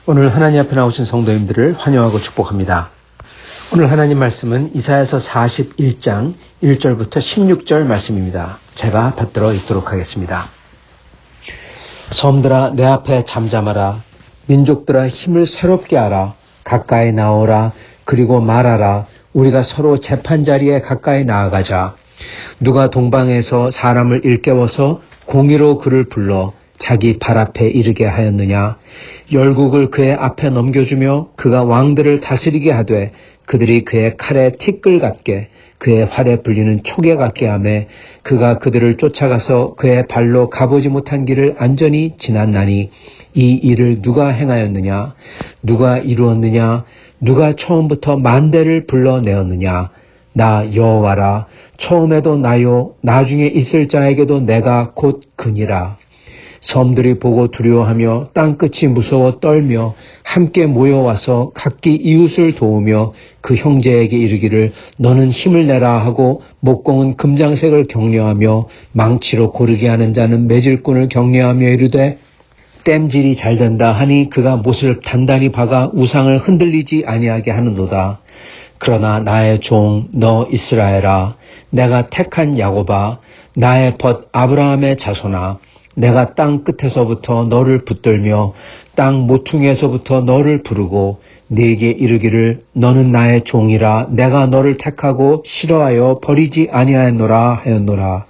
오늘 하나님 앞에 나오신 성도님들을 환영하고 축복합니다. 오늘 하나님 말씀은 이사야서 41장 1절부터 16절 말씀입니다. 제가 받들어 읽도록 하겠습니다. 섬들아 내 앞에 잠잠하라. 민족들아 힘을 새롭게 하라. 가까이 나오라. 그리고 말하라. 우리가 서로 재판자리에 가까이 나아가자. 누가 동방에서 사람을 일깨워서 공의로 그를 불러 자기 발 앞에 이르게 하였느냐. 열국을 그의 앞에 넘겨주며 그가 왕들을 다스리게 하되 그들이 그의 칼에 티끌 같게 그의 활에 불리는 촉에 같게 하매 그가 그들을 쫓아가서 그의 발로 가보지 못한 길을 안전히 지났나니 이 일을 누가 행하였느냐. 누가 이루었느냐. 누가 처음부터 만대를 불러내었느냐. 나 여호와라. 처음에도 나요 나중에 있을 자에게도 내가 곧 그니라. 섬들이 보고 두려워하며 땅끝이 무서워 떨며 함께 모여와서 각기 이웃을 도우며 그 형제에게 이르기를 너는 힘을 내라 하고 목공은 금장색을 격려하며 망치로 고르게 하는 자는 매질꾼을 격려하며 이르되 땜질이 잘 된다 하니 그가 못을 단단히 박아 우상을 흔들리지 아니하게 하는도다. 그러나 나의 종 너 이스라엘아, 내가 택한 야곱아, 나의 벗 아브라함의 자손아, 내가 땅 끝에서부터 너를 붙들며 땅 모퉁이에서부터 너를 부르고 네게 이르기를 너는 나의 종이라. 내가 너를 택하고 싫어하여 버리지 아니하였노라 하였노라.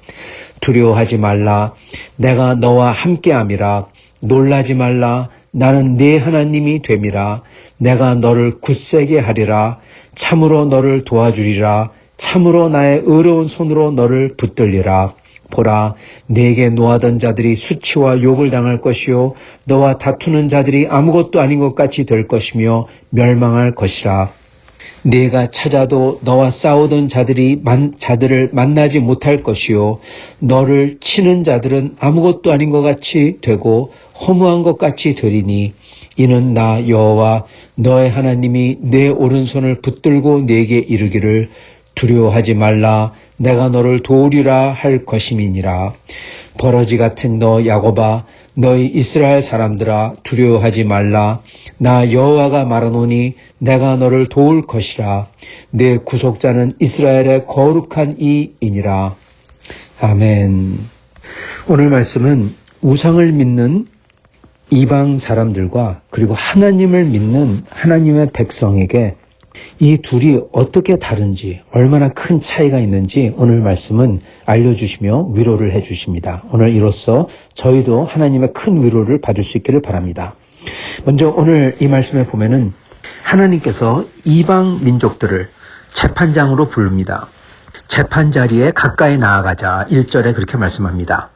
두려워하지 말라. 내가 너와 함께함이라. 놀라지 말라. 나는 네 하나님이 됨이라. 내가 너를 굳세게 하리라. 참으로 너를 도와주리라. 참으로 나의 의로운 손으로 너를 붙들리라. 보라, 네게 노하던 자들이 수치와 욕을 당할 것이요 너와 다투는 자들이 아무것도 아닌 것 같이 될 것이며 멸망할 것이라. 네가 찾아도 너와 싸우던 자들을 만나지 못할 것이요 너를 치는 자들은 아무것도 아닌 것 같이 되고 허무한 것 같이 되리니 이는 나 여호와 너의 하나님이 내 오른손을 붙들고 네게 이르기를 두려워하지 말라. 내가 너를 도우리라 할 것임이니라. 버러지 같은 너 야곱아, 너희 이스라엘 사람들아, 두려워하지 말라. 나 여호와가 말하노니 내가 너를 도울 것이라. 내 구속자는 이스라엘의 거룩한 이이니라. 아멘. 오늘 말씀은 우상을 믿는 이방 사람들과 그리고 하나님을 믿는 하나님의 백성에게 이 둘이 어떻게 다른지, 얼마나 큰 차이가 있는지 오늘 말씀은 알려주시며 위로를 해주십니다. 오늘 이로써 저희도 하나님의 큰 위로를 받을 수 있기를 바랍니다. 먼저 오늘 이 말씀에 보면은 하나님께서 이방 민족들을 재판장으로 부릅니다. 재판 자리에 가까이 나아가자. 1절에 그렇게 말씀합니다.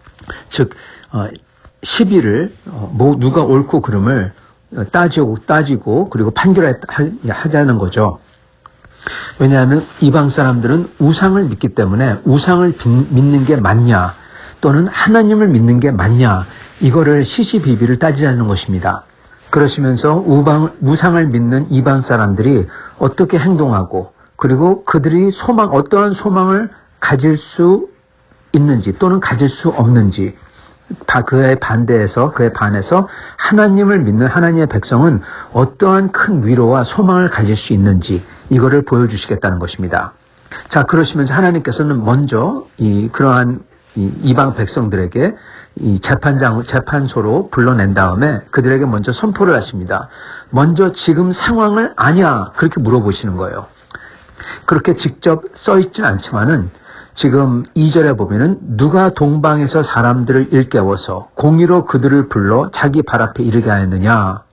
즉 시비를 누가 옳고 그름을 따지고 그리고 판결하자는 거죠. 왜냐하면 이방 사람들은 우상을 믿기 때문에 우상을 믿는 게 맞냐 또는 하나님을 믿는 게 맞냐 이거를 시시비비를 따지자는 것입니다. 그러시면서 우상을 믿는 이방 사람들이 어떻게 행동하고 그리고 그들이 어떠한 소망을 가질 수 있는지 또는 가질 수 없는지 그에 반해서 하나님을 믿는 하나님의 백성은 어떠한 큰 위로와 소망을 가질 수 있는지 이거를 보여주시겠다는 것입니다. 자, 그러시면서 하나님께서는 먼저 그러한 이방 백성들에게 이 재판소로 불러낸 다음에 그들에게 먼저 선포를 하십니다. 먼저 지금 상황을 아냐 그렇게 물어보시는 거예요. 그렇게 직접 써있진 않지만은 지금 2절에 보면은 누가 동방에서 사람들을 일깨워서 공의로 그들을 불러 자기 발 앞에 이르게 하였느냐.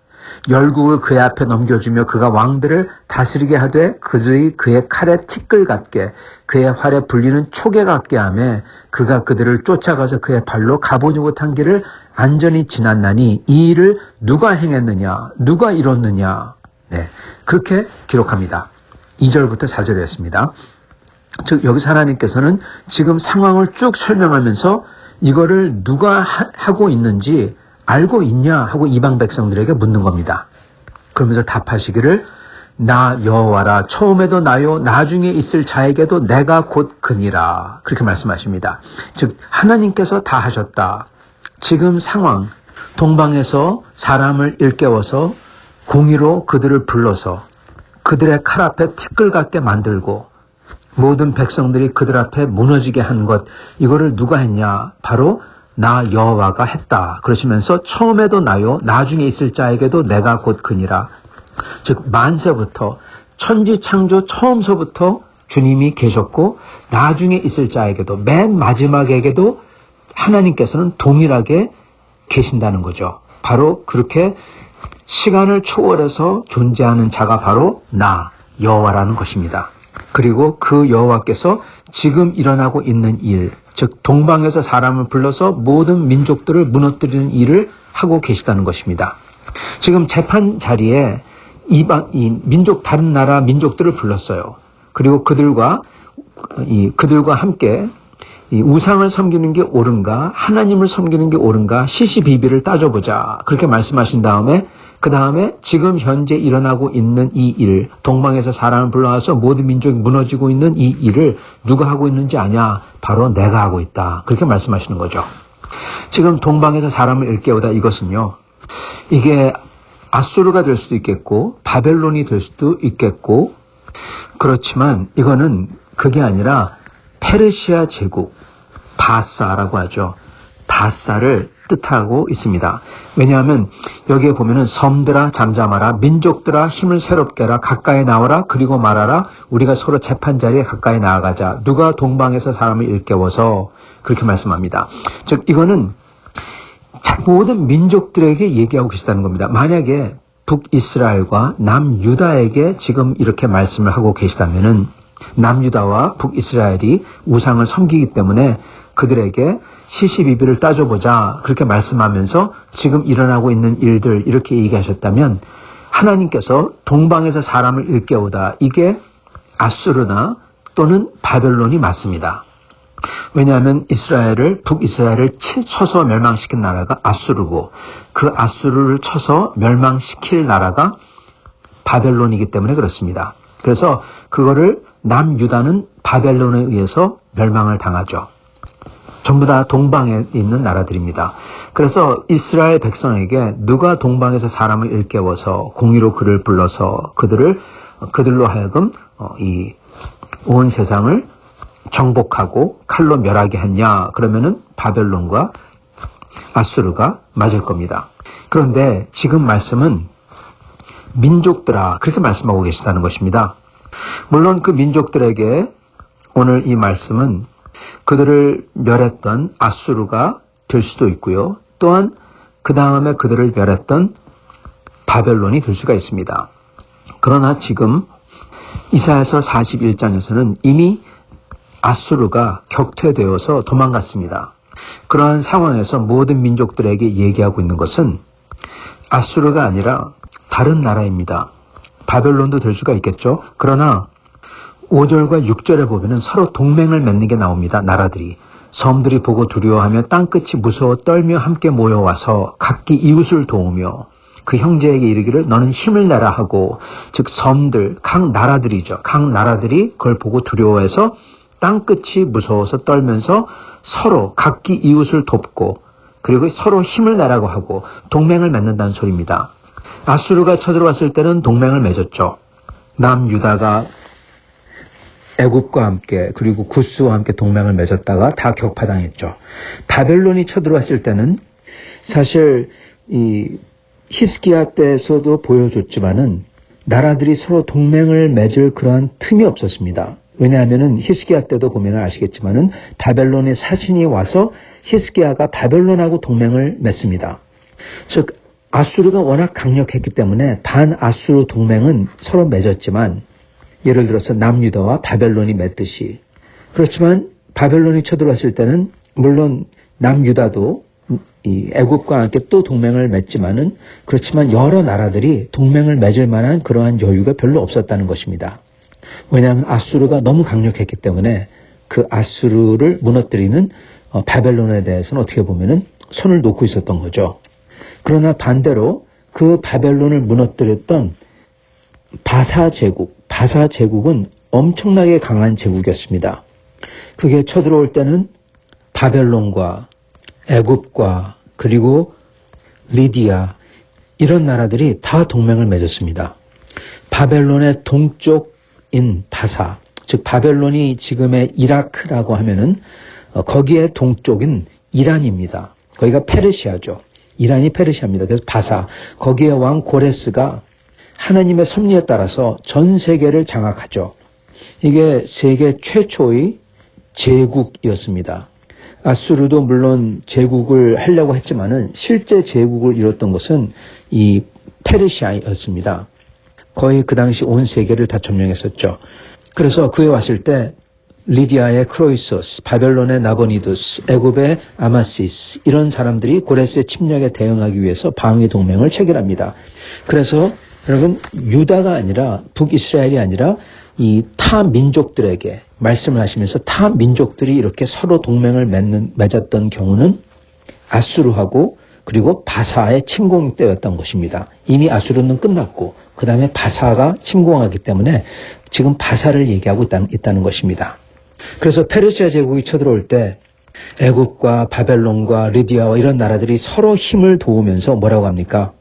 열국을 그의 앞에 넘겨주며 그가 왕들을 다스리게 하되 그들이 그의 칼에 티끌 같게 그의 활에 불리는 촉에 같게 하며 그가 그들을 쫓아가서 그의 발로 가보지 못한 길을 안전히 지났나니 이 일을 누가 행했느냐. 누가 이뤘느냐. 네, 그렇게 기록합니다. 2절부터 4절이었습니다. 즉 여기서 하나님께서는 지금 상황을 쭉 설명하면서 이거를 누가 하고 있는지 알고 있냐 하고 이방 백성들에게 묻는 겁니다. 그러면서 답하시기를 나 여호와라. 처음에도 나요 나중에 있을 자에게도 내가 곧 그니라. 그렇게 말씀하십니다. 즉 하나님께서 다 하셨다. 지금 상황 동방에서 사람을 일깨워서 공의로 그들을 불러서 그들의 칼 앞에 티끌 같게 만들고 모든 백성들이 그들 앞에 무너지게 한 것, 이거를 누가 했냐? 바로 나 여호와가 했다. 그러시면서 처음에도 나요, 나중에 있을 자에게도 내가 곧 그니라. 즉 만세부터 천지 창조 처음서부터 주님이 계셨고 나중에 있을 자에게도 맨 마지막에게도 하나님께서는 동일하게 계신다는 거죠. 바로 그렇게 시간을 초월해서 존재하는 자가 바로 나 여호와라는 것입니다. 그리고 그 여호와께서 지금 일어나고 있는 일, 즉 동방에서 사람을 불러서 모든 민족들을 무너뜨리는 일을 하고 계시다는 것입니다. 지금 재판 자리에 이방인 민족, 다른 나라 민족들을 불렀어요. 그리고 그들과 함께 이 우상을 섬기는 게 옳은가, 하나님을 섬기는 게 옳은가 시시비비를 따져보자. 그렇게 말씀하신 다음에 그 다음에 지금 현재 일어나고 있는 이 일, 동방에서 사람을 불러와서 모든 민족이 무너지고 있는 이 일을 누가 하고 있는지 아냐? 바로 내가 하고 있다. 그렇게 말씀하시는 거죠. 지금 동방에서 사람을 일깨우다, 이것은요, 이게 아수르가 될 수도 있겠고 바벨론이 될 수도 있겠고, 그렇지만 이거는 그게 아니라 페르시아 제국 바사라고 하죠. 바사를 뜻하고 있습니다. 왜냐하면 여기에 보면은 섬들아 잠잠하라, 민족들아 힘을 새롭게 하라, 가까이 나오라, 그리고 말하라, 우리가 서로 재판 자리에 가까이 나아가자. 누가 동방에서 사람을 일깨워서, 그렇게 말씀합니다. 즉 이거는 모든 민족들에게 얘기하고 계시다는 겁니다. 만약에 북이스라엘과 남유다에게 지금 이렇게 말씀을 하고 계시다면은 남유다와 북이스라엘이 우상을 섬기기 때문에 그들에게 시시비비를 따져보자, 그렇게 말씀하면서 지금 일어나고 있는 일들 이렇게 얘기하셨다면 하나님께서 동방에서 사람을 일깨우다, 이게 아수르나 또는 바벨론이 맞습니다. 왜냐하면 북이스라엘을 쳐서 멸망시킨 나라가 아수르고 그 아수르를 쳐서 멸망시킬 나라가 바벨론이기 때문에 그렇습니다. 그래서 그거를 남유다는 바벨론에 의해서 멸망을 당하죠. 전부 다 동방에 있는 나라들입니다. 그래서 이스라엘 백성에게 누가 동방에서 사람을 일깨워서 공의로 그를 불러서 그들로 하여금 이 온 세상을 정복하고 칼로 멸하게 했냐? 그러면은 바벨론과 아수르가 맞을 겁니다. 그런데 지금 말씀은 민족들아, 그렇게 말씀하고 계시다는 것입니다. 물론 그 민족들에게 오늘 이 말씀은 그들을 멸했던 아수르가 될 수도 있고요. 또한 그 다음에 그들을 멸했던 바벨론이 될 수가 있습니다. 그러나 지금 이사야서 41장에서는 이미 아수르가 격퇴되어서 도망갔습니다. 그러한 상황에서 모든 민족들에게 얘기하고 있는 것은 아수르가 아니라 다른 나라입니다. 바벨론도 될 수가 있겠죠. 그러나 5절과 6절에 보면 서로 동맹을 맺는 게 나옵니다. 나라들이. 섬들이 보고 두려워하며 땅끝이 무서워 떨며 함께 모여와서 각기 이웃을 도우며 그 형제에게 이르기를 너는 힘을 내라 하고, 즉 섬들, 각 나라들이죠. 각 나라들이 그걸 보고 두려워해서 땅끝이 무서워서 떨면서 서로 각기 이웃을 돕고 그리고 서로 힘을 내라고 하고 동맹을 맺는다는 소리입니다. 아수르가 쳐들어왔을 때는 동맹을 맺었죠. 남유다가 애굽과 함께 그리고 구스와 함께 동맹을 맺었다가 다 격파당했죠. 바벨론이 쳐들어왔을 때는 사실 이 히스기야 때에서도 보여줬지만은 나라들이 서로 동맹을 맺을 그러한 틈이 없었습니다. 왜냐하면은 히스기야 때도 보면 아시겠지만은 바벨론의 사신이 와서 히스기야가 바벨론하고 동맹을 맺습니다. 즉 아수르가 워낙 강력했기 때문에 반아수르 동맹은 서로 맺었지만, 예를 들어서 남유다와 바벨론이 맺듯이. 그렇지만 바벨론이 쳐들어왔을 때는 물론 남유다도 이 애굽과 함께 또 동맹을 맺지만은, 그렇지만 여러 나라들이 동맹을 맺을 만한 그러한 여유가 별로 없었다는 것입니다. 왜냐하면 아수르가 너무 강력했기 때문에 그 아수르를 무너뜨리는 바벨론에 대해서는 어떻게 보면은 손을 놓고 있었던 거죠. 그러나 반대로 그 바벨론을 무너뜨렸던 바사 제국은 엄청나게 강한 제국이었습니다. 그게 쳐들어올 때는 바벨론과 애굽과 그리고 리디아, 이런 나라들이 다 동맹을 맺었습니다. 바벨론의 동쪽인 바사, 즉 바벨론이 지금의 이라크라고 하면은 거기에 동쪽인 이란입니다. 거기가 페르시아죠. 이란이 페르시아입니다. 그래서 바사, 거기에 왕 고레스가 하나님의 섭리에 따라서 전 세계를 장악하죠. 이게 세계 최초의 제국이었습니다. 아수르도 물론 제국을 하려고 했지만은 실제 제국을 이뤘던 것은 이 페르시아였습니다. 거의 그 당시 온 세계를 다 점령했었죠. 그래서 그에 왔을 때 리디아의 크로이소스, 바벨론의 나보니두스, 애굽의 아마시스 이런 사람들이 고레스의 침략에 대응하기 위해서 방위 동맹을 체결합니다. 그래서 여러분 유다가 아니라 북이스라엘이 아니라 이 타 민족들에게 말씀을 하시면서 타 민족들이 이렇게 서로 동맹을 맺었던 경우는 아수르하고 그리고 바사의 침공 때였던 것입니다. 이미 아수르는 끝났고 그 다음에 바사가 침공하기 때문에 지금 바사를 얘기하고 있다는 것입니다. 그래서 페르시아 제국이 쳐들어올 때 애굽과 바벨론과 리디아와 이런 나라들이 서로 힘을 도우면서 뭐라고 합니까?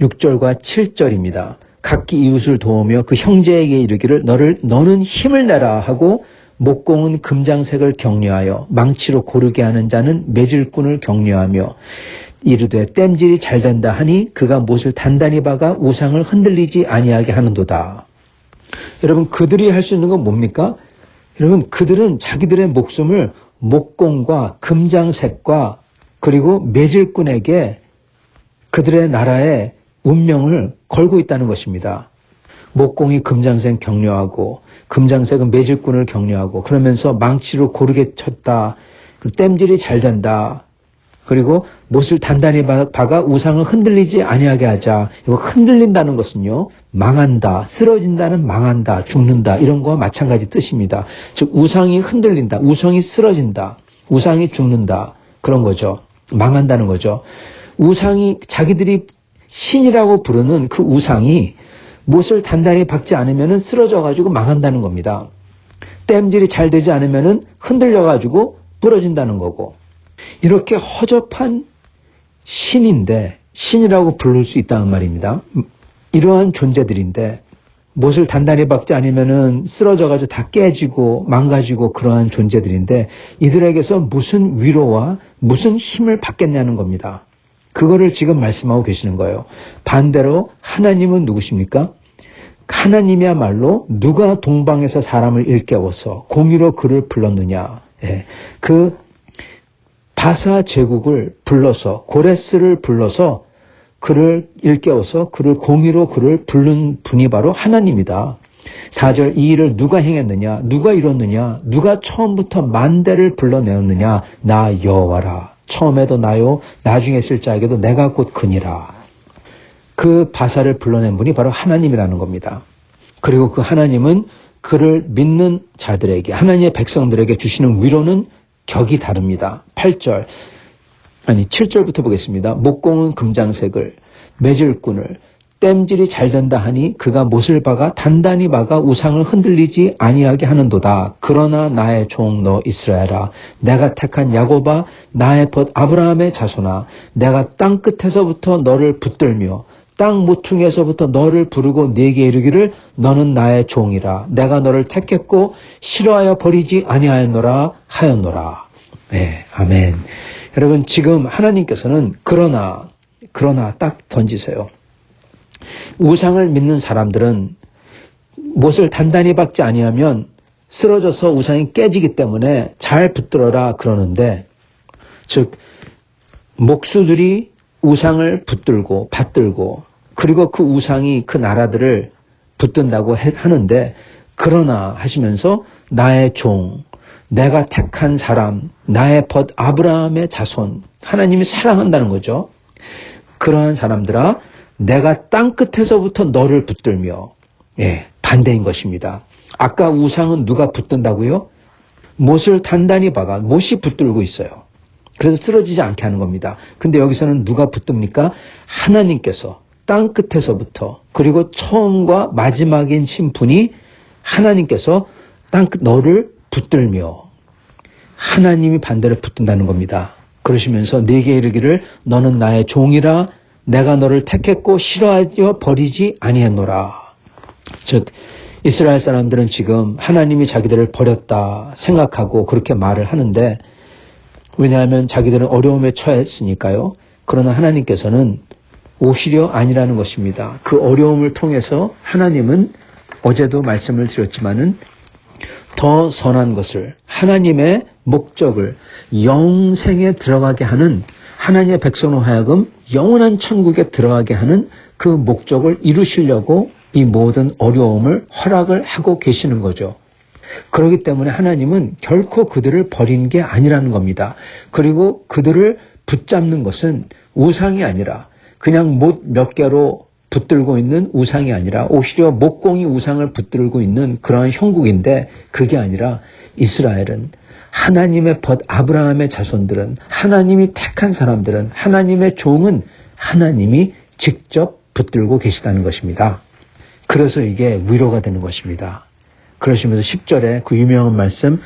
6절과 7절입니다. 각기 이웃을 도우며 그 형제에게 이르기를 너는 힘을 내라 하고 목공은 금장색을 격려하여 망치로 고르게 하는 자는 매질꾼을 격려하며 이르되 땜질이 잘 된다 하니 그가 못을 단단히 박아 우상을 흔들리지 아니하게 하는도다. 여러분 그들이 할 수 있는 건 뭡니까? 여러분 그들은 자기들의 목숨을 목공과 금장색과 그리고 매질꾼에게 그들의 나라의 운명을 걸고 있다는 것입니다. 목공이 금장색 격려하고 금장색은 매질꾼을 격려하고 그러면서 망치로 고르게 쳤다. 땜질이 잘 된다. 그리고 못을 단단히 박아 우상을 흔들리지 아니하게 하자. 이거 흔들린다는 것은요. 망한다. 쓰러진다는 망한다. 죽는다. 이런 거와 마찬가지 뜻입니다. 즉 우상이 흔들린다. 우상이 쓰러진다. 우상이 죽는다. 그런 거죠. 망한다는 거죠. 우상이 자기들이 신이라고 부르는 그 우상이 못을 단단히 박지 않으면 쓰러져가지고 망한다는 겁니다. 땜질이 잘 되지 않으면 흔들려가지고 부러진다는 거고 이렇게 허접한 신인데 신이라고 부를 수 있다는 말입니다. 이러한 존재들인데 못을 단단히 박지 않으면 쓰러져가지고 다 깨지고 망가지고 그러한 존재들인데 이들에게서 무슨 위로와 무슨 힘을 받겠냐는 겁니다. 그거를 지금 말씀하고 계시는 거예요. 반대로 하나님은 누구십니까? 하나님이야말로 누가 동방에서 사람을 일깨워서 공의로 그를 불렀느냐. 예. 그 바사 제국을 불러서 고레스를 불러서 그를 일깨워서 그를 공의로 그를 부른 분이 바로 하나님이다. 4절 이 일을 누가 행했느냐? 누가 이뤘느냐? 누가 처음부터 만대를 불러내었느냐? 나 여호와라. 처음에도 나요, 나중에 쓸 자에게도 내가 곧 그니라. 그 바사를 불러낸 분이 바로 하나님이라는 겁니다. 그리고 그 하나님은 그를 믿는 자들에게, 하나님의 백성들에게 주시는 위로는 격이 다릅니다. 7절부터 보겠습니다. 목공은 금장색을, 매질꾼을, 땜질이 잘 된다 하니 그가 못을 박아 단단히 박아 우상을 흔들리지 아니하게 하는도다. 그러나 나의 종 너 이스라엘아 내가 택한 야곱아 나의 벗 아브라함의 자손아 내가 땅 끝에서부터 너를 붙들며 땅 모퉁이에서부터 너를 부르고 네게 이르기를 너는 나의 종이라 내가 너를 택했고 싫어하여 버리지 아니하였노라 하였노라. 네, 아멘. 여러분 지금 하나님께서는 그러나 딱 던지세요. 우상을 믿는 사람들은 못을 단단히 박지 아니하면 쓰러져서 우상이 깨지기 때문에 잘 붙들어라 그러는데 즉 목수들이 우상을 붙들고 받들고 그리고 그 우상이 그 나라들을 붙든다고 하는데 그러나 하시면서 나의 종 내가 택한 사람 나의 벗 아브라함의 자손 하나님이 사랑한다는 거죠. 그러한 사람들아 내가 땅 끝에서부터 너를 붙들며 반대인 것입니다. 아까 우상은 누가 붙든다고요? 못을 단단히 박아 못이 붙들고 있어요. 그래서 쓰러지지 않게 하는 겁니다. 근데 여기서는 누가 붙듭니까? 하나님께서 땅 끝에서부터 그리고 처음과 마지막인 신분이 하나님께서 땅 끝 너를 붙들며 하나님이 반대로 붙든다는 겁니다. 그러시면서 네게 이르기를 너는 나의 종이라 내가 너를 택했고 싫어하여 버리지 아니했노라. 즉 이스라엘 사람들은 지금 하나님이 자기들을 버렸다 생각하고 그렇게 말을 하는데, 왜냐하면 자기들은 어려움에 처했으니까요. 그러나 하나님께서는 오히려 아니라는 것입니다. 그 어려움을 통해서 하나님은 어제도 말씀을 드렸지만은 더 선한 것을, 하나님의 목적을 영생에 들어가게 하는, 하나님의 백성으로 하여금 영원한 천국에 들어가게 하는 그 목적을 이루시려고 이 모든 어려움을 허락을 하고 계시는 거죠. 그렇기 때문에 하나님은 결코 그들을 버린 게 아니라는 겁니다. 그리고 그들을 붙잡는 것은 우상이 아니라, 그냥 못 몇 개로 붙들고 있는 우상이 아니라, 오히려 목공이 우상을 붙들고 있는 그러한 형국인데, 그게 아니라 이스라엘은, 하나님의 아브라함의 자손들은, 하나님이 택한 사람들은, 하나님의 종은 하나님이 직접 붙들고 계시다는 것입니다. 그래서 이게 위로가 되는 것입니다. 그러시면서 10절에 그 유명한 말씀,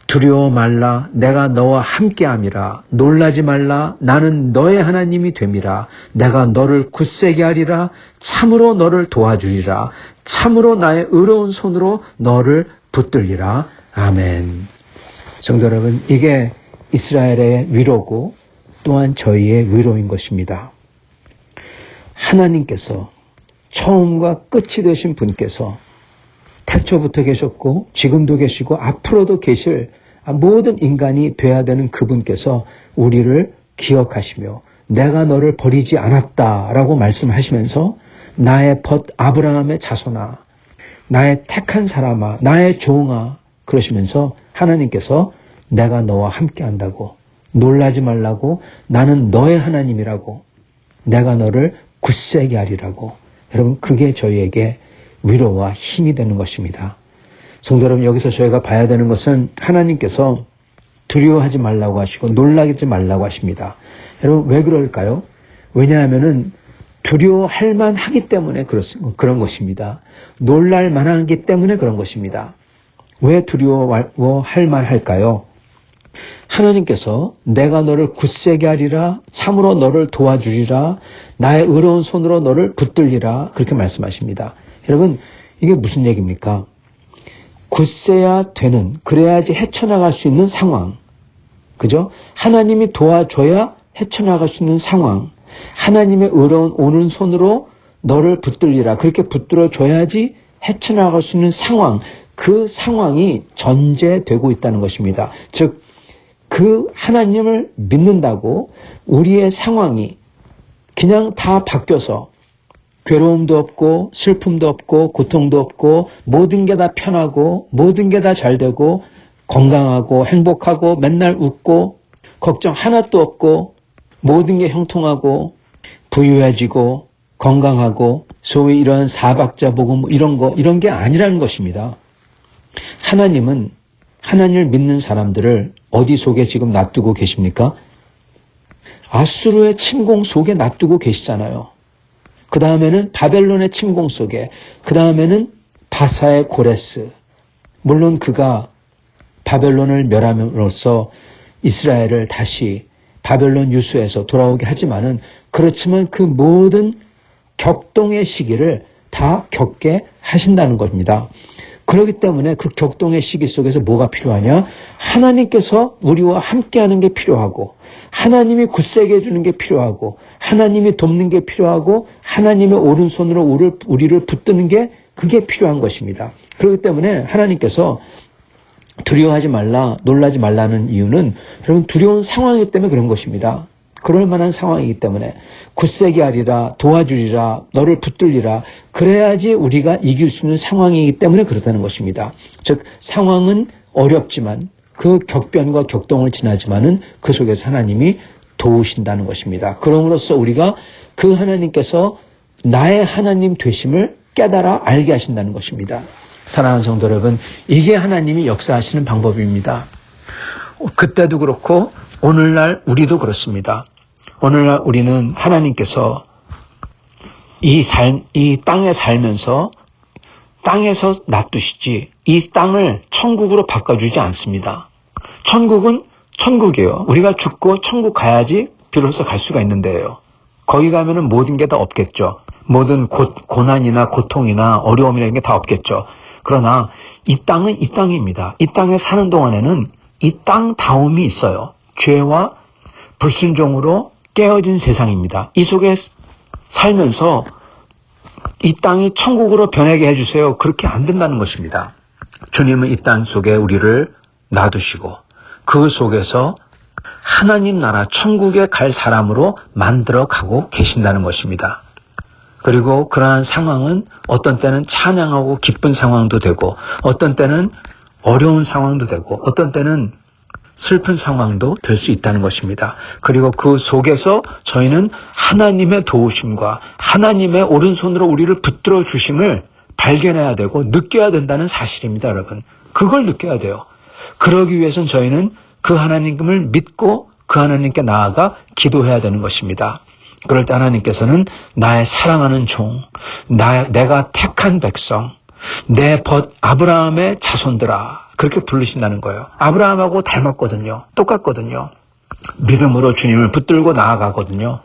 두려워 말라, 내가 너와 함께함이라. 놀라지 말라, 나는 너의 하나님이 됨이라. 내가 너를 굳세게 하리라. 참으로 너를 도와주리라. 참으로 나의 의로운 손으로 너를 붙들리라. 아멘. 성도 여러분, 이게 이스라엘의 위로고 또한 저희의 위로인 것입니다. 하나님께서, 처음과 끝이 되신 분께서 태초부터 계셨고 지금도 계시고 앞으로도 계실 모든 인간이 돼야 되는 그분께서 우리를 기억하시며 내가 너를 버리지 않았다라고 말씀하시면서, 나의 아브라함의 자손아, 나의 택한 사람아, 나의 종아, 그러시면서 하나님께서 내가 너와 함께 한다고, 놀라지 말라고, 나는 너의 하나님이라고, 내가 너를 굳세게 하리라고. 여러분, 그게 저희에게 위로와 힘이 되는 것입니다. 성도 여러분, 여기서 저희가 봐야 되는 것은 하나님께서 두려워하지 말라고 하시고 놀라지 말라고 하십니다. 여러분, 왜 그럴까요? 왜냐하면은 두려워할 만하기 때문에 그런 것입니다. 놀랄 만하기 때문에 그런 것입니다. 왜 두려워할 만할까요? 하나님께서 내가 너를 굳세게 하리라, 참으로 너를 도와주리라, 나의 의로운 손으로 너를 붙들리라, 그렇게 말씀하십니다. 여러분, 이게 무슨 얘기입니까? 굳세야 되는, 그래야지 헤쳐나갈 수 있는 상황, 그죠? 하나님이 도와줘야 헤쳐나갈 수 있는 상황, 하나님의 의로운 오는 손으로 너를 붙들리라, 그렇게 붙들어줘야지 헤쳐나갈 수 있는 상황, 그 상황이 전제되고 있다는 것입니다. 즉, 그 하나님을 믿는다고 우리의 상황이 그냥 다 바뀌어서 괴로움도 없고 슬픔도 없고 고통도 없고 모든 게 다 편하고 모든 게 다 잘 되고 건강하고 행복하고 맨날 웃고 걱정 하나도 없고 모든 게 형통하고 부유해지고 건강하고 소위 이런 사박자 복음 이런 게 아니라는 것입니다. 하나님은 하나님을 믿는 사람들을 어디 속에 지금 놔두고 계십니까? 아수르의 침공 속에 놔두고 계시잖아요. 그 다음에는 바벨론의 침공 속에, 그 다음에는 바사의 고레스. 물론 그가 바벨론을 멸함으로써 이스라엘을 다시 바벨론 유수에서 돌아오게 하지만은, 그렇지만 그 모든 격동의 시기를 다 겪게 하신다는 겁니다. 그렇기 때문에 그 격동의 시기 속에서 뭐가 필요하냐? 하나님께서 우리와 함께하는 게 필요하고, 하나님이 굳세게 해주는 게 필요하고, 하나님이 돕는 게 필요하고, 하나님의 오른손으로 우리를 붙드는 게 그게 필요한 것입니다. 그렇기 때문에 하나님께서 두려워하지 말라, 놀라지 말라는 이유는 여러분 두려운 상황이기 때문에 그런 것입니다. 그럴 만한 상황이기 때문에 굳세게 하리라, 도와주리라, 너를 붙들리라, 그래야지 우리가 이길 수 있는 상황이기 때문에 그렇다는 것입니다. 즉 상황은 어렵지만 그 격변과 격동을 지나지만은 그 속에서 하나님이 도우신다는 것입니다. 그럼으로써 우리가 그 하나님께서 나의 하나님 되심을 깨달아 알게 하신다는 것입니다. 사랑하는 성도 여러분, 이게 하나님이 역사하시는 방법입니다. 그때도 그렇고 오늘날 우리도 그렇습니다. 오늘날 우리는 하나님께서 이 땅에 살면서 땅에서 놔두시지 이 땅을 천국으로 바꿔주지 않습니다. 천국은 천국이에요. 우리가 죽고 천국 가야지 비로소 갈 수가 있는데요. 거기 가면은 모든 게 다 없겠죠. 모든 고난이나 고통이나 어려움이나 이런 게 다 없겠죠. 그러나 이 땅은 이 땅입니다. 이 땅에 사는 동안에는 이 땅다움이 있어요. 죄와 불순종으로 깨어진 세상입니다. 이 속에 살면서 이 땅이 천국으로 변하게 해주세요. 그렇게 안 된다는 것입니다. 주님은 이 땅 속에 우리를 놔두시고 그 속에서 하나님 나라 천국에 갈 사람으로 만들어 가고 계신다는 것입니다. 그리고 그러한 상황은 어떤 때는 찬양하고 기쁜 상황도 되고 어떤 때는 어려운 상황도 되고 어떤 때는 슬픈 상황도 될 수 있다는 것입니다. 그리고 그 속에서 저희는 하나님의 도우심과 하나님의 오른손으로 우리를 붙들어 주심을 발견해야 되고 느껴야 된다는 사실입니다, 여러분. 그걸 느껴야 돼요. 그러기 위해서는 저희는 그 하나님을 믿고 그 하나님께 나아가 기도해야 되는 것입니다. 그럴 때 하나님께서는 나의 사랑하는 종, 내가 택한 백성, 내 벗 아브라함의 자손들아 그렇게 부르신다는 거예요. 아브라함하고 닮았거든요. 똑같거든요. 믿음으로 주님을 붙들고 나아가거든요.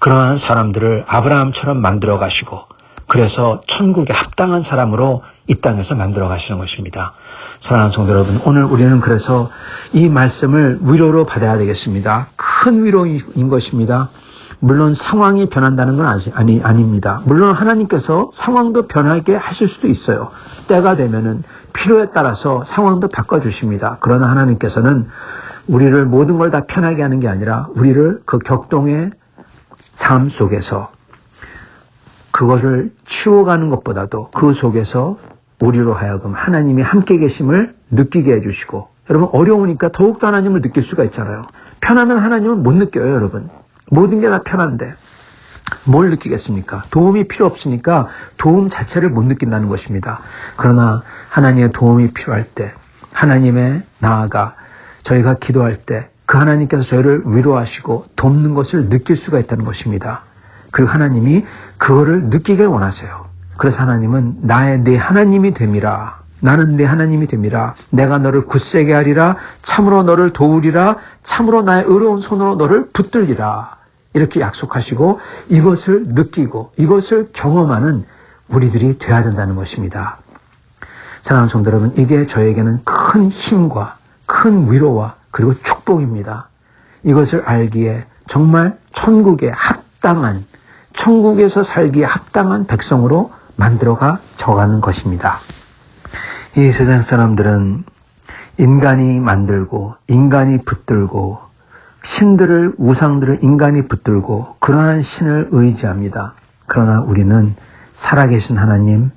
그러한 사람들을 아브라함처럼 만들어 가시고 그래서 천국에 합당한 사람으로 이 땅에서 만들어 가시는 것입니다. 사랑하는 성도 여러분, 오늘 우리는 그래서 이 말씀을 위로로 받아야 되겠습니다. 큰 위로인 것입니다. 물론 상황이 변한다는 건 아닙니다. 물론 하나님께서 상황도 변하게 하실 수도 있어요. 때가 되면은 필요에 따라서 상황도 바꿔주십니다. 그러나 하나님께서는 우리를 모든 걸 다 편하게 하는 게 아니라 우리를 그 격동의 삶 속에서 그것을 치워가는 것보다도 그 속에서 우리로 하여금 하나님이 함께 계심을 느끼게 해주시고 여러분 어려우니까 더욱더 하나님을 느낄 수가 있잖아요. 편하면 하나님을 못 느껴요, 여러분. 모든 게 다 편한데 뭘 느끼겠습니까? 도움이 필요 없으니까 도움 자체를 못 느낀다는 것입니다. 그러나 하나님의 도움이 필요할 때 하나님의 나아가 저희가 기도할 때 그 하나님께서 저희를 위로하시고 돕는 것을 느낄 수가 있다는 것입니다. 그리고 하나님이 그거를 느끼길 원하세요. 그래서 하나님은 내 하나님이 됨이라. 나는 네 하나님이 됨이라. 내가 너를 굳세게 하리라. 참으로 너를 도우리라. 참으로 나의 의로운 손으로 너를 붙들리라. 이렇게 약속하시고 이것을 느끼고 이것을 경험하는 우리들이 되어야 된다는 것입니다. 사랑하는 성도 여러분, 이게 저에게는 큰 힘과 큰 위로와 그리고 축복입니다. 이것을 알기에 정말 천국에 합당한, 천국에서 살기에 합당한 백성으로 만들어가 져가는 것입니다. 이 세상 사람들은 인간이 만들고 인간이 붙들고 신들을 우상들을 인간이 붙들고 그러한 신을 의지합니다. 그러나 우리는 살아계신 하나님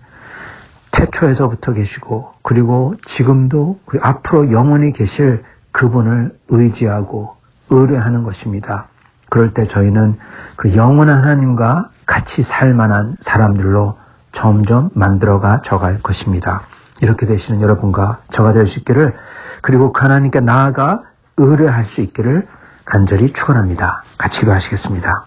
태초에서부터 계시고 그리고 지금도 그리고 앞으로 영원히 계실 그분을 의지하고 의뢰하는 것입니다. 그럴 때 저희는 그 영원한 하나님과 같이 살 만한 사람들로 점점 만들어가 져갈 것입니다. 이렇게 되시는 여러분과 저가 될 수 있기를 그리고 그 하나님께 나아가 의뢰할 수 있기를 간절히 축원합니다. 같이 기도하시겠습니다.